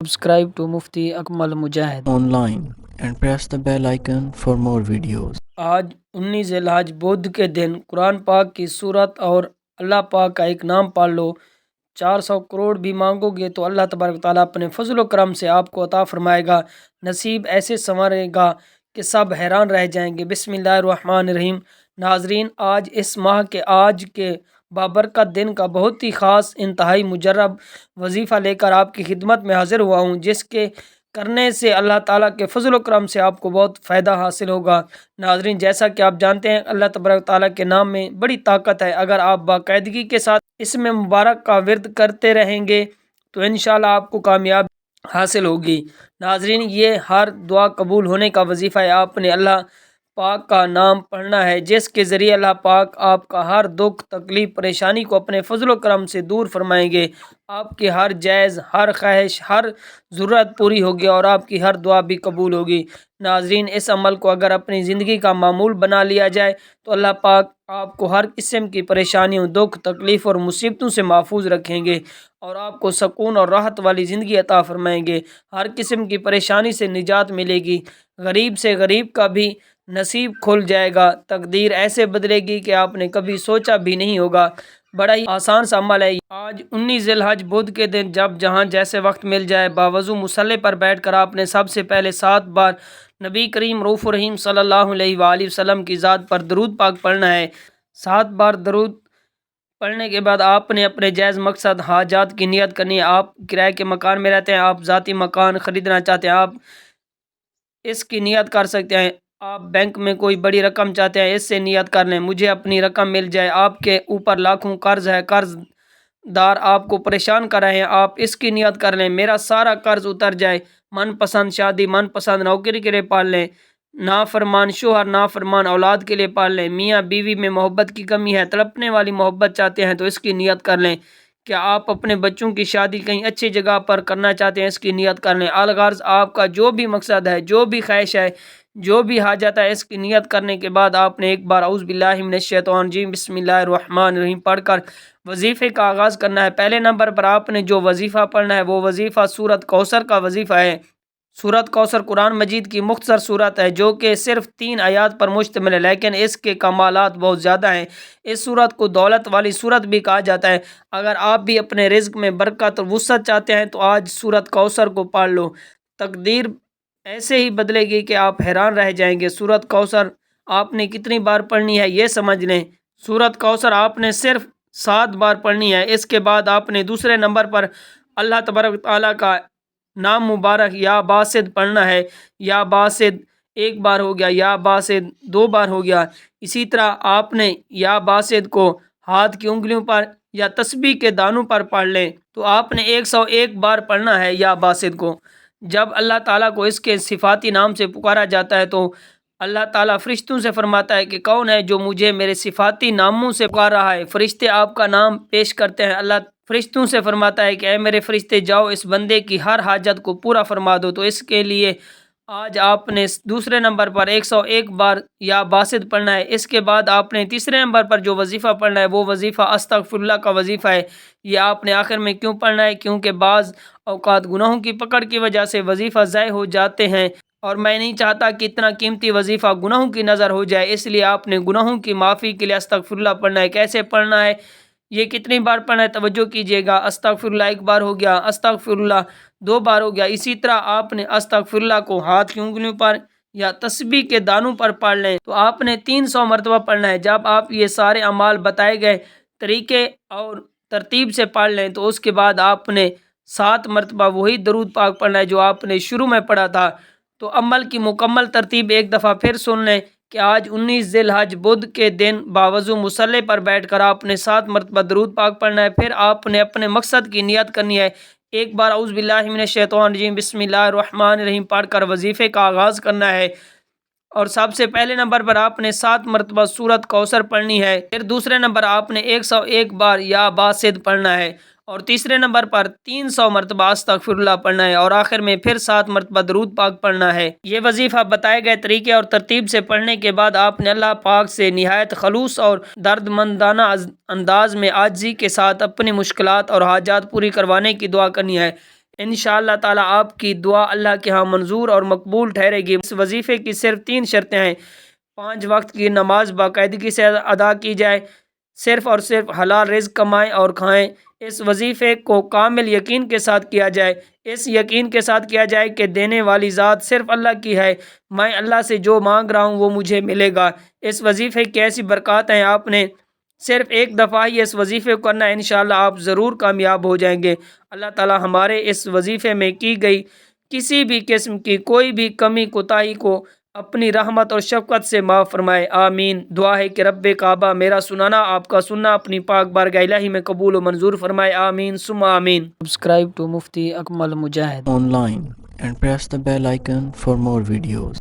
Subscribe to Mufti Akmal Mujahid online and press the bell icon for more videos. आज 19 ज़िलहज बुध के दिन कुरान पाक की सूरत और अल्लाह पाक का एक नाम पढ़ लो। 400 करोड़ भी मांगोगे तो अल्लाह तबारक ताला अपने फजल करम से आपको अता फरमाएगा। नसीब ऐसे संवरेगा कि सब हैरान रह जाएंगे। बिस्मिल्लाहिर्रहमानिर्रहीम। नाजरीन, आज इस माह के आज के बाबरकत दिन का बहुत ही ख़ास इंतहाई मुजर्रब वजीफ़ा लेकर आपकी खिदमत में हाजिर हुआ हूँ, जिसके करने से अल्लाह ताला के फजल करम से आपको बहुत फ़ायदा हासिल होगा। नाजरीन, जैसा कि आप जानते हैं, अल्लाह तबारक ताला के नाम में बड़ी ताकत है। अगर आप बाकायदगी के साथ इसमें मुबारक का विर्द करते रहेंगे तो इंशाल्लाह आपको कामयाबी हासिल होगी। नाजरीन, ये हर दुआ कबूल होने का वजीफ़ा है। आपने अल्लाह पाक का नाम पढ़ना है, जिसके ज़रिए अल्लाह पाक आपका हर दुख तकलीफ़ परेशानी को अपने फजल करम से दूर फरमाएंगे। आपकी हर जायज़ हर ख्वाहिश हर ज़रूरत पूरी होगी और आपकी हर दुआ भी कबूल होगी। नाजरीन, इस अमल को अगर अपनी ज़िंदगी का मामूल बना लिया जाए तो अल्लाह पाक आपको हर किस्म की परेशानियों दुख तकलीफ़ और मुसीबतों से महफूज रखेंगे और आपको सुकून और राहत वाली ज़िंदगी अता फरमाएंगे। हर किस्म की परेशानी से निजात मिलेगी। गरीब से गरीब का भी नसीब खुल जाएगा। तकदीर ऐसे बदलेगी कि आपने कभी सोचा भी नहीं होगा। बड़ा ही आसान सा अमल है। आज 19 ज़िलहज बुध के दिन जब जहाँ जैसे वक्त मिल जाए, बावजू मुसल्ले पर बैठकर आपने सबसे पहले 7 बार नबी करीम रऊफ़ रहीम सल्लल्लाहु अलैहि वसल्लम की ज़ात पर दरूद पाक पढ़ना है। 7 बार दरूद पढ़ने के बाद आपने अपने जायज़ मकसद हाजात की नियत करनी है। आप किराए के मकान में रहते हैं, आप ज़ाती मकान ख़रीदना चाहते हैं, आप इसकी नियत कर सकते हैं। आप बैंक में कोई बड़ी रकम चाहते हैं, इससे नियत कर लें, मुझे अपनी रकम मिल जाए। आपके ऊपर लाखों कर्ज है, कर्जदार आपको परेशान कर रहे हैं, आप इसकी नियत कर लें, मेरा सारा कर्ज उतर जाए। मनपसंद शादी मनपसंद नौकरी के लिए पाल लें, नाफरमान शोहर नाफरमान औलाद के लिए पाल लें। मियाँ बीवी में मोहब्बत की कमी है, तड़पने वाली मोहब्बत चाहते हैं तो इसकी नियत कर लें। क्या आप अपने बच्चों की शादी कहीं अच्छी जगह पर करना चाहते हैं, इसकी नियत कर लें। अलगर्ज आपका जो भी मकसद है, जो भी ख्वाहिश है, जो भी हाजत है, इसकी नियत करने के बाद आपने एक बार औज़ु बिल्लाहि मिनश शैतानिर रजीम बिस्मिल्लाहिर्रहमानिर्रहीम पढ़कर वजीफ़े का आगाज़ करना है। पहले नंबर पर आपने जो वजीफ़ा पढ़ना है वो वजीफ़ा सूरत कौसर का वजीफ़ा है। सूरत कौसर कुरान मजीद की मुख्तसर सूरत है, जो कि सिर्फ 3 आयात पर मुश्तमिल है, लेकिन इसके कमालात बहुत ज़्यादा हैं। इस सूरत को दौलत वाली सूरत भी कहा जाता है। अगर आप भी अपने रिज़्क़ में बरकत और वुसअत चाहते हैं तो आज सूरत कौसर को पढ़ लो। तकदीर ऐसे ही बदलेगी कि आप हैरान रह जाएंगे। सूरत कौसर आपने कितनी बार पढ़नी है ये समझ लें। सूरत कौसर आपने सिर्फ 7 बार पढ़नी है। इसके बाद आपने दूसरे नंबर पर अल्लाह तबारक ताला का नाम मुबारक या बासिद पढ़ना है। या बासिद 1 बार हो गया, या बासिद 2 बार हो गया। इसी तरह आपने या बासिद को हाथ की उंगलियों पर या तस्बीह के दानों पर पढ़ लें तो आपने 101 बार पढ़ना है या बासिद को। जब अल्लाह ताला को इसके सिफाती नाम से पुकारा जाता है तो अल्लाह ताला फरिश्तों से फरमाता है कि कौन है जो मुझे मेरे सिफाती नामों से पुकार रहा है। फरिश्ते आपका नाम पेश करते हैं। अल्लाह फरिश्तों से फरमाता है कि ऐ मेरे फरिश्ते, जाओ इस बंदे की हर हाजत को पूरा फरमा दो। तो इसके लिए आज आपने दूसरे नंबर पर 101 बार या बासिद पढ़ना है। इसके बाद आपने तीसरे नंबर पर जो वजीफ़ा पढ़ना है वो वजीफ़ा अस्तगफिरुल्लाह का वजीफ़ा है। ये आपने आखिर में क्यों पढ़ना है? क्योंकि बाज़ औक़ात गुनाहों की पकड़ की वजह से वजीफ़ा ज़ाय हो जाते हैं और मैं नहीं चाहता कि इतना कीमती वजीफ़ा गुनाहों की नज़र हो जाए, इसलिए आपने गुनाहों की माफ़ी के लिए अस्तगफिरुल्लाह पढ़ना है। कैसे पढ़ना है, ये कितनी बार पढ़ना है, तवज्जो कीजिएगा। अस्तगफिरुल्लाह 1 बार हो गया, अस्तगफिरुल्लाह 2 बार हो गया। इसी तरह आपने अस्तगफिरुल्लाह को हाथ की उंगलियों पर या तस्बीह के दानों पर पढ़ लें तो आपने 300 मरतबा पढ़ना है। जब आप ये सारे अमाल बताए गए तरीके और तरतीब से पढ़ लें तो उसके बाद आपने 7 मरतबा वही दरूद पाक पढ़ना है जो आपने शुरू में पढ़ा था। तो अमल की मुकम्मल तरतीब एक दफ़ा फिर सुन लें कि आज 19 ज़िलहज बुध के दिन बावजू मुसल्ले पर बैठकर आपने 7 मरतबा दरूद पाक पढ़ना है। फिर आपने अपने मकसद की नियत करनी है। एक बार औज़ु बिल्लाहि मिनश शैतानिर रजीम बिस्मिल्लाहिर्रहमानिर्रहीम पढ़कर वजीफ़े का आगाज़ करना है। और सबसे पहले नंबर पर आपने 7 मरतबा सूरत कौसर पढ़नी है। फिर दूसरे नंबर आपने 101 बार या बासिद पढ़ना है और तीसरे नंबर पर 300 मरतबा अस्तगफिरुल्लाह पढ़ना है और आखिर में फिर 7 मरतबा दरूद पाक पढ़ना है। ये वजीफ़ा बताए गए तरीके और तरतीब से पढ़ने के बाद आपने अल्लाह पाक से निहायत खलूस और दर्दमंदाना अंदाज में आजिज़ी के साथ अपनी मुश्किलात और हाजात पूरी करवाने की दुआ करनी है। انشاءاللہ تعالی آپ کی دعا اللہ کے ہاں منظور اور مقبول ٹھہرے گی۔ اس وظیفے کی صرف 3 شرطیں ہیں۔ 5 وقت کی نماز باقاعدگی سے ادا کی جائے، صرف اور صرف حلال رزق کمائیں اور کھائیں، اس وظیفے کو کامل یقین کے ساتھ کیا جائے، اس یقین کے ساتھ کیا جائے کہ دینے والی ذات صرف اللہ کی ہے، میں اللہ سے جو مانگ رہا ہوں وہ مجھے ملے گا۔ اس وظیفے کی ایسی برکات ہیں، آپ نے صرف ایک دفعہ ہی اس وظیفے کو کرنا ہے، انشاءاللہ آپ ضرور کامیاب ہو جائیں گے۔ اللہ تعالی ہمارے اس وظیفے میں کی گئی کسی بھی قسم کی کوئی بھی کمی کوتاہی کو اپنی رحمت اور شفقت سے معاف فرمائے، آمین۔ دعا ہے کہ رب کعبہ میرا سنانا آپ کا سننا اپنی پاک بارگاہ الہی میں قبول و منظور فرمائے، آمین ثم آمین۔ Subscribe to Mufti Akmal Mujahid online and press the bell icon for more videos.